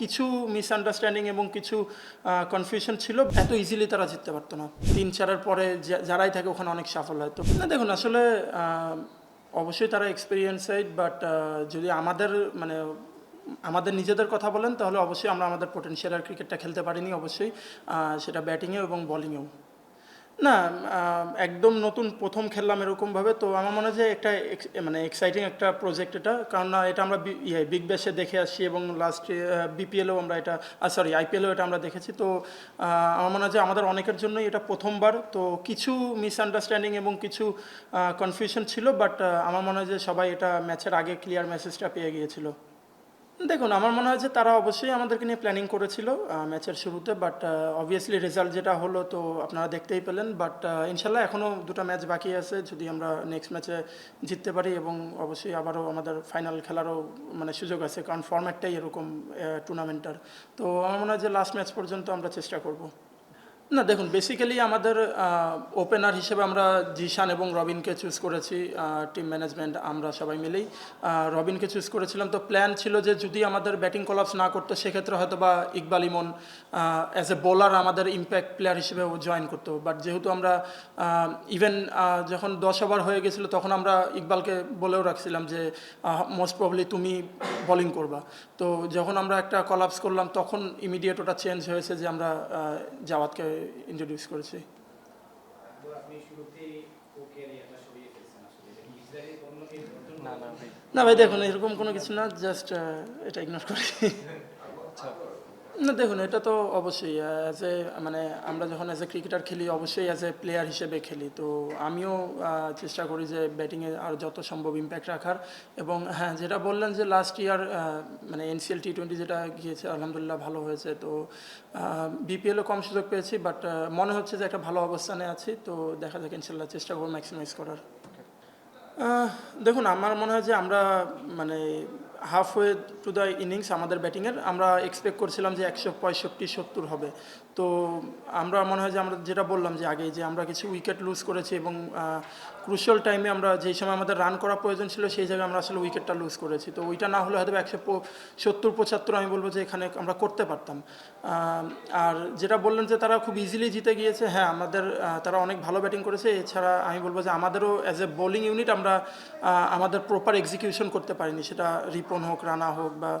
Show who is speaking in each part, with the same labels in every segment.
Speaker 1: কিছু মিসআন্ডারস্ট্যান্ডিং এবং কিছু কনফিউশন ছিল, এত ইজিলি তারা জিততে পারতো না। ৩-৪-এর পরে যারাই থাকে ওখানে অনেক সাফল্য হয়তো না। দেখুন আসলে অবশ্যই তারা এক্সপিরিয়েন্সড, বাট যদি আমাদের নিজেদের কথা বলেন তাহলে অবশ্যই আমরা আমাদের পোটেনশিয়াল ক্রিকেটটা খেলতে পারিনি, অবশ্যই সেটা ব্যাটিংয়েও এবং বলিংয়েও না। একদম নতুন প্রথম খেললাম এরকমভাবে, তো আমার মনে হয় যে একটা এক্সাইটিং একটা প্রজেক্ট এটা, কারণ এটা আমরা বিগ ব্যাশে দেখে আসছি এবং লাস্ট বিপিএলও আমরা এটা আইপিএলও এটা আমরা দেখেছি। তো আমার মনে হয় যে আমাদের অনেকের জন্যই এটা প্রথমবার। তো কিছু মিসআন্ডারস্ট্যান্ডিং এবং কিছু কনফিউশন ছিল, বাট আমার মনে হয় যে সবাই এটা ম্যাচের আগে ক্লিয়ার মেসেজটা পেয়ে গিয়েছিল। দেখুন আমার মনে হয় যে তারা অবশ্যই আমাদেরকে নিয়ে প্ল্যানিং করেছিল ম্যাচের শুরুতে, বাট অবভিয়াসলি রেজাল্ট যেটা হলো তো আপনারা দেখতেই পেলেন। বাট ইনশাল্লাহ এখনও দুটো ম্যাচ বাকি আছে, যদি আমরা নেক্সট ম্যাচে জিততে পারি এবং অবশ্যই আবারও আমাদের ফাইনাল খেলারও সুযোগ আছে, কারণ ফরম্যাটটাই এরকম টুর্নামেন্টার। তো আমার মনে হয় যে লাস্ট ম্যাচ পর্যন্ত আমরা চেষ্টা করব। না দেখুন, বেসিক্যালি আমাদের ওপেনার হিসেবে আমরা জিশান এবং রবিনকে চুজ করেছি। টিম ম্যানেজমেন্ট আমরা সবাই মিলেই রবিনকে চুজ করেছিলাম। তো প্ল্যান ছিল যে যদি আমাদের ব্যাটিং কলাপস না করতো সেক্ষেত্রে হয়তো বা ইকবাল ইমন অ্যাজ এ বোলার আমাদের ইম্প্যাক্ট প্লেয়ার হিসেবে জয়েন করতো। বাট যেহেতু আমরা ইভেন যখন 10 ওভার হয়ে গেছিলো তখন আমরা ইকবালকে বলেও রাখছিলাম যে মোস্ট প্রবলি তুমি বোলিং করবা। তো যখন আমরা একটা কলাপস করলাম তখন ইমিডিয়েট ওটা চেঞ্জ হয়েছে যে আমরা জাওয়াদকে ইন্ট্রোডিউস করেছি। না ভাই দেখুন, এরকম কোনো কিছু না, জাস্ট এটা ইগনোর করি। না দেখুন, এটা তো অবশ্যই অ্যাজ এ আমরা যখন অ্যাজ এ ক্রিকেটার খেলি অবশ্যই অ্যাজ এ প্লেয়ার হিসেবে খেলি। তো আমিও চেষ্টা করি যে ব্যাটিংয়ে আর যত সম্ভব ইম্প্যাক্ট রাখার। এবং হ্যাঁ, যেটা বললেন যে লাস্ট ইয়ার এনসিএল টি20 যেটা গিয়েছে আলহামদুলিল্লাহ ভালো হয়েছে। তো বিপিএলও কম সুযোগ পেয়েছি, বাট মনে হচ্ছে যে একটা ভালো অবস্থানে আছি। তো দেখা যাক, ইনশাল্লাহ চেষ্টা করবো ম্যাক্সিমাইজ করার। দেখুন আমার মনে হয় যে আমরা হাফওয়ে টু দ্য ইনিংস আমাদের ব্যাটিংয়ের আমরা এক্সপেক্ট করছিলাম যে 165-70 হবে। তো আমরা মনে হয় যে আমরা যেটা বললাম যে আগেই যে আমরা কিছু উইকেট লুজ করেছি এবং ক্রুশিয়াল টাইমে আমরা যেই সময় আমাদের রান করা প্রয়োজন ছিল সেই জায়গায় আমরা আসলে উইকেটটা লুজ করেছি। তো ওইটা না হলে হয়তো 170-75 আমি বলবো যে এখানে আমরা করতে পারতাম। আর যেটা বললেন যে তারা খুব ইজিলি জিতে গিয়েছে, হ্যাঁ আমাদের তারা অনেক ভালো ব্যাটিং করেছে। এছাড়া আমি বলবো যে আমাদেরও অ্যাজ এ বোলিং ইউনিট আমরা আমাদের প্রপার এক্সিকিউশন করতে পারিনি, সেটা রিপন হোক, রানা হোক বা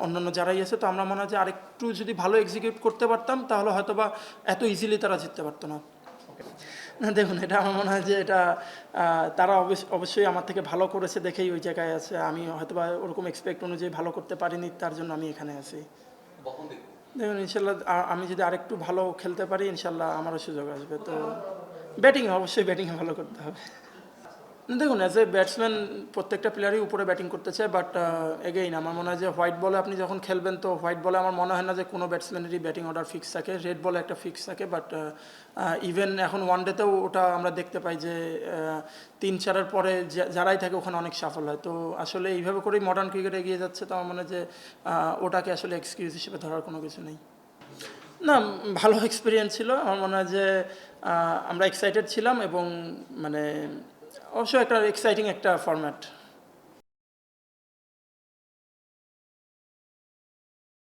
Speaker 1: অন্যান্য যারাই আছে। তো আমরা মনে হয় যে আরেকটু যদি ভালো এক্সিকিউট করতে পারতাম তাহলে হয়তো বা এত ইজিলি তারা জিততে পারতো না। না দেখুন, এটা আমার মনে হয় যে এটা তারা অবশ্যই আমার থেকে ভালো করেছে দেখেই ওই জায়গায় আছে। আমি হয়তো বা ওরকম এক্সপেক্ট অনুযায়ী ভালো করতে পারিনি, তার জন্য আমি এখানে আছি। দেখুন ইনশাল্লাহ আমি যদি আরেকটু ভালো খেলতে পারি ইনশাল্লাহ আমারও সুযোগ আসবে। তো অবশ্যই ব্যাটিংয়ে ভালো করতে হবে। দেখুন অ্যাজ এ ব্যাটসম্যান প্রত্যেকটা প্লেয়ারই উপরে ব্যাটিং করতে চায়, বাট এগেইন আমার মনে হয় যে হোয়াইট বলে আপনি যখন খেলবেন তো হোয়াইট বলে আমার মনে হয় না যে কোনো ব্যাটসম্যানেরই ব্যাটিং অর্ডার ফিক্স থাকে। রেড বলে একটা ফিক্স থাকে, বাট ইভেন এখন ওয়ানডেতেও ওটা আমরা দেখতে পাই যে 3-4-এর পরে যারাই থাকে ওখানে অনেক সাফল্য হয়। তো আসলে এইভাবে করেই মডার্ন ক্রিকেট এগিয়ে যাচ্ছে। তো আমার মনে হয় যে ওটাকে আসলে এক্সকিউজ হিসেবে ধরার কোনো কিছু নেই। না, ভালো এক্সপিরিয়েন্স ছিল। আমার মনে হয় যে আমরা এক্সাইটেড ছিলাম এবং অবশ্যই একটা এক্সাইটিং একটা ফরম্যাট।